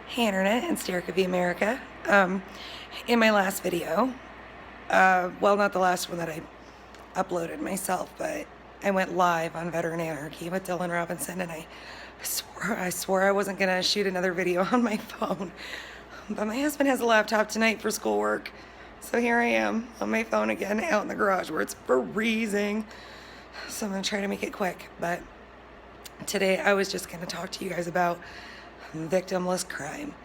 Hey Internet, it's Derek of the America. In my last video, well, not the last one that I uploaded myself, but I went live on Veteran Anarchy with Dylan Robinson, and I swore I wasn't gonna shoot another video on my phone. But my husband has a laptop tonight for schoolwork, so here I am on my phone again, out in the garage where it's freezing. So I'm gonna try to make it quick. But today I was just gonna talk to you guys about victimless crime.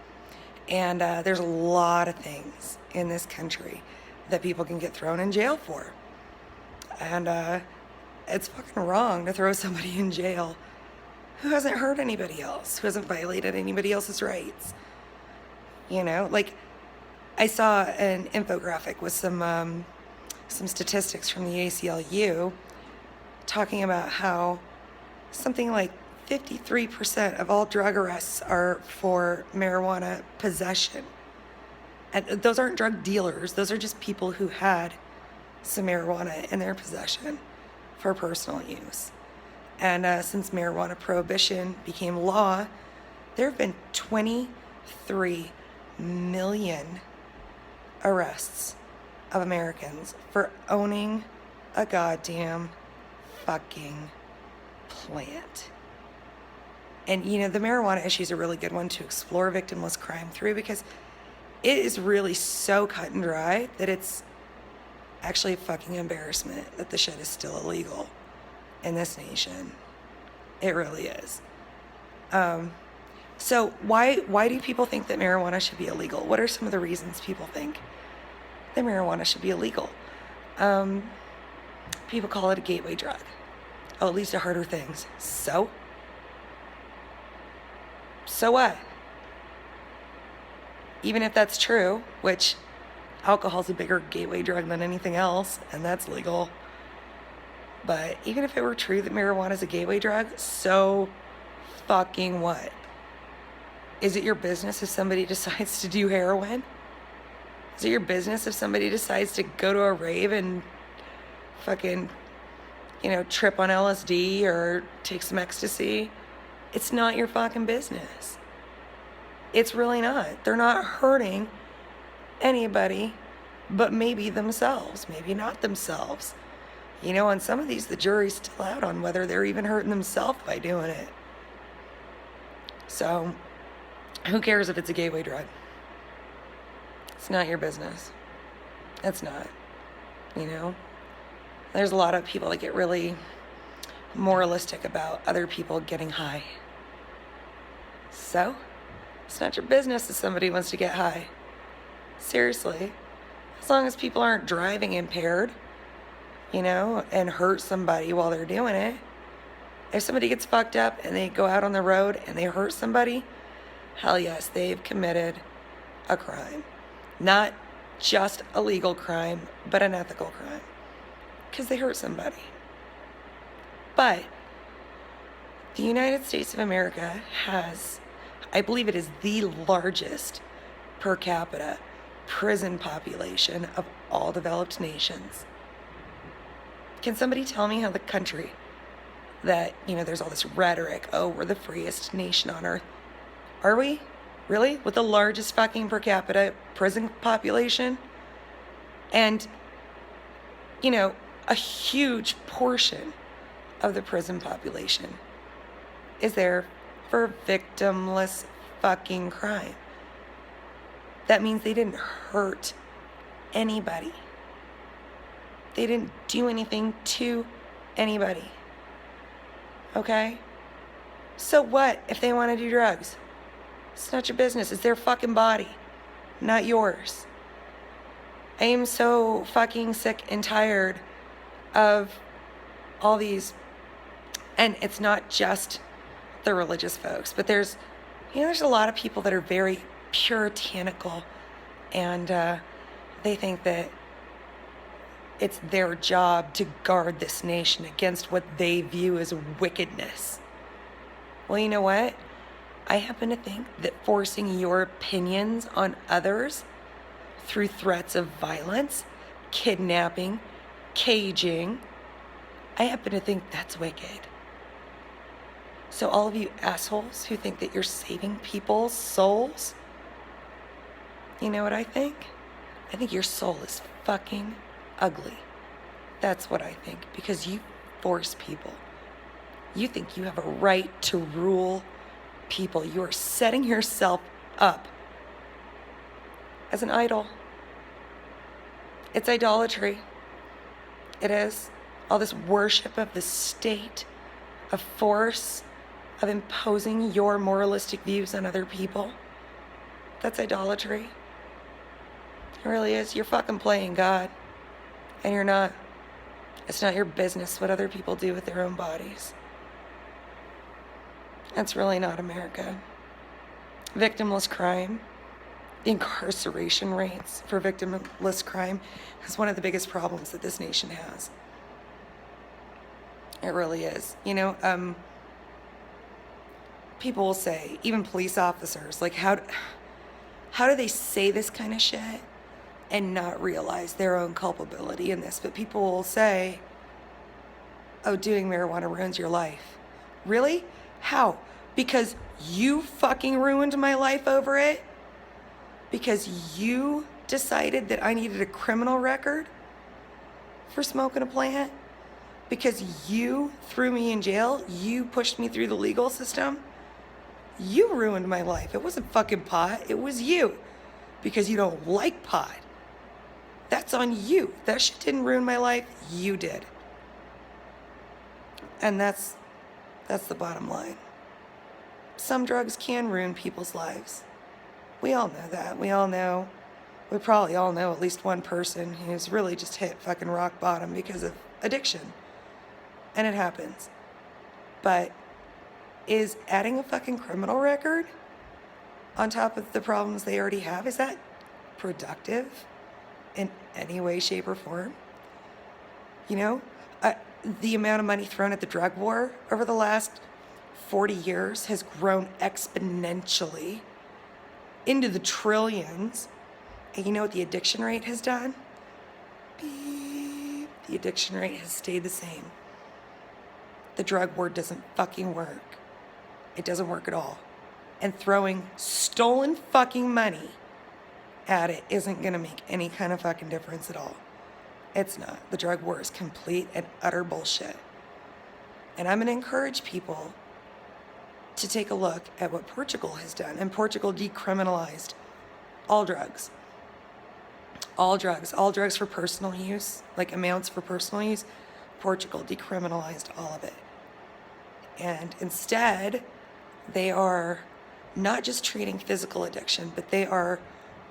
And there's a lot of things in this country that people can get thrown in jail for. And it's fucking wrong to throw somebody in jail who hasn't hurt anybody else, who hasn't violated anybody else's rights. You know, like I saw an infographic with some statistics from the ACLU talking about how something like 53% of all drug arrests are for marijuana possession. And those aren't drug dealers. Those are just people who had some marijuana in their possession for personal use. And since marijuana prohibition became law, there have been 23 million arrests of Americans for owning a goddamn fucking plant. And, you know, the marijuana issue is a really good one to explore victimless crime through, because it is really so cut and dry that it's actually a fucking embarrassment that the shit is still illegal in this nation. It really is. So why do people think that marijuana should be illegal? What are some of the reasons people think that marijuana should be illegal? People call it a gateway drug. Oh, it leads to harder things. So what? Even if that's true, which alcohol's a bigger gateway drug than anything else, and that's legal. But even if it were true that marijuana is a gateway drug, so fucking what? Is it your business if somebody decides to do heroin? Is it your business if somebody decides to go to a rave and fucking, you know, trip on LSD or take some ecstasy? It's not your fucking business. It's really not. They're not hurting anybody but maybe themselves, maybe not themselves. You know, on some of these, the jury's still out on whether they're even hurting themselves by doing it. So, who cares if it's a gateway drug? It's not your business. It's not. You know? There's a lot of people that get really moralistic about other people getting high. So, it's not your business if somebody wants to get high. Seriously. As long as people aren't driving impaired, you know, and hurt somebody while they're doing it. If somebody gets fucked up and they go out on the road and they hurt somebody, hell yes, they've committed a crime. Not just a legal crime, but an ethical crime. Because they hurt somebody. But the United States of America has, I believe it is the largest per capita prison population of all developed nations. Can somebody tell me how the country that, you know, there's all this rhetoric, oh, we're the freest nation on earth. Are we? Really? With the largest fucking per capita prison population? And, you know, a huge portion of the prison population is there for victimless fucking crime. That means they didn't hurt anybody. They didn't do anything to anybody. Okay? So what if they want to do drugs? It's not your business. It's their fucking body, not yours. I am so fucking sick and tired of all these, and it's not just the religious folks, but there's a lot of people that are very puritanical, and they think that it's their job to guard this nation against what they view as wickedness. Well, you know what? I happen to think that forcing your opinions on others through threats of violence, kidnapping, caging, I happen to think that's wicked. So all of you assholes who think that you're saving people's souls, you know what I think? I think your soul is fucking ugly. That's what I think, because you force people. You think you have a right to rule people. You are setting yourself up as an idol. It's idolatry. It is. All this worship of the state, of force, of imposing your moralistic views on other people. That's idolatry. It really is. You're fucking playing God. And you're not. It's not your business what other people do with their own bodies. That's really not America. Victimless crime, the incarceration rates for victimless crime is one of the biggest problems that this nation has. It really is. You know, people will say, even police officers, like, how do they say this kind of shit and not realize their own culpability in this? But people will say, oh, doing marijuana ruins your life. Really? How? Because you fucking ruined my life over it? Because you decided that I needed a criminal record for smoking a plant? Because you threw me in jail? You pushed me through the legal system? You ruined my life. It wasn't fucking pot. It was you. Because you don't like pot. That's on you. That shit didn't ruin my life. You did. And that's the bottom line. Some drugs can ruin people's lives. We all know that. We probably all know at least one person who's really just hit fucking rock bottom because of addiction. And it happens. But is adding a fucking criminal record on top of the problems they already have, is that productive in any way, shape, or form? You know, the amount of money thrown at the drug war over the last 40 years has grown exponentially into the trillions. And you know what the addiction rate has done? Beep. The addiction rate has stayed the same. The drug war doesn't fucking work. It doesn't work at all. And throwing stolen fucking money at it isn't gonna make any kind of fucking difference at all. It's not. The drug war is complete and utter bullshit. And I'm gonna encourage people to take a look at what Portugal has done. And Portugal decriminalized all drugs. All drugs for personal use, like amounts for personal use. Portugal decriminalized all of it. And instead, they are not just treating physical addiction, but they are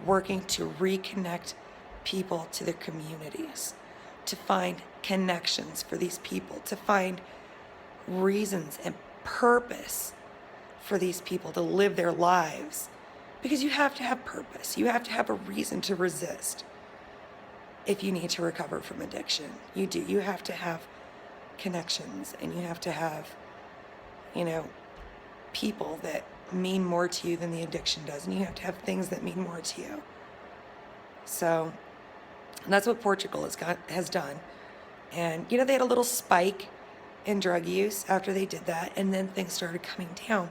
working to reconnect people to their communities, to find connections for these people, to find reasons and purpose for these people to live their lives. Because you have to have purpose. You have to have a reason to resist if you need to recover from addiction. You do. You have to have connections, and you have to have, you know, people that mean more to you than the addiction does. And you have to have things that mean more to you. So that's what Portugal has done. And, you know, they had a little spike in drug use after they did that, and then things started coming down,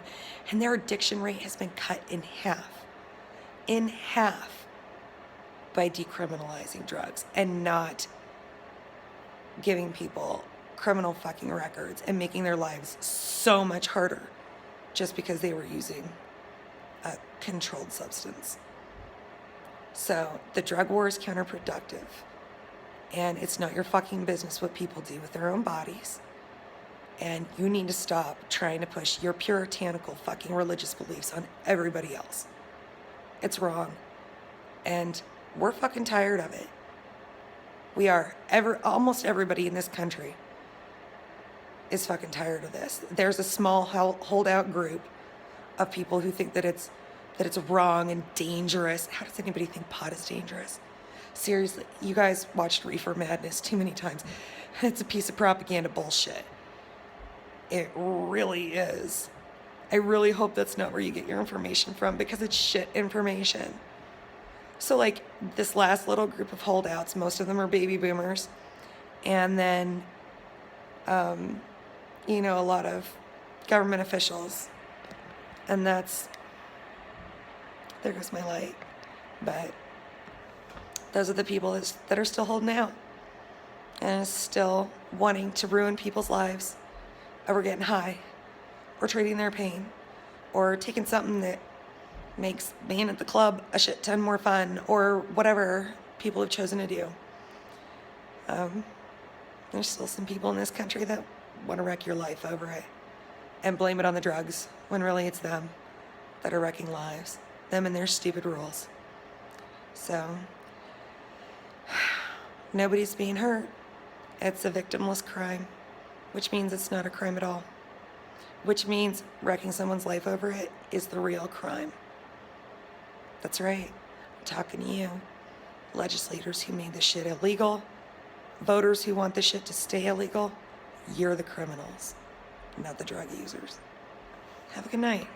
and their addiction rate has been cut in half by decriminalizing drugs and not giving people criminal fucking records and making their lives so much harder just because they were using a controlled substance. So the drug war is counterproductive, and it's not your fucking business what people do with their own bodies. And you need to stop trying to push your puritanical fucking religious beliefs on everybody else. It's wrong. And we're fucking tired of it. We are. Almost everybody in this country is fucking tired of this. There's a small holdout group of people who think that it's wrong and dangerous. How does anybody think pot is dangerous? Seriously, you guys watched Reefer Madness too many times. It's a piece of propaganda bullshit. It really is. I really hope that's not where you get your information from, because it's shit information. So like this last little group of holdouts, most of them are baby boomers. And then, you know, a lot of government officials. And that's, there goes my light. But those are the people that are still holding out and still wanting to ruin people's lives over getting high or trading their pain or taking something that makes being at the club a shit ton more fun or whatever people have chosen to do. There's still some people in this country that want to wreck your life over it and blame it on the drugs when really it's them that are wrecking lives, them and their stupid rules. So nobody's being hurt. It's a victimless crime, which means it's not a crime at all, which means wrecking someone's life over it is the real crime. That's right. I'm talking to you, legislators who made this shit illegal, voters who want this shit to stay illegal. You're the criminals, not the drug users. Have a good night.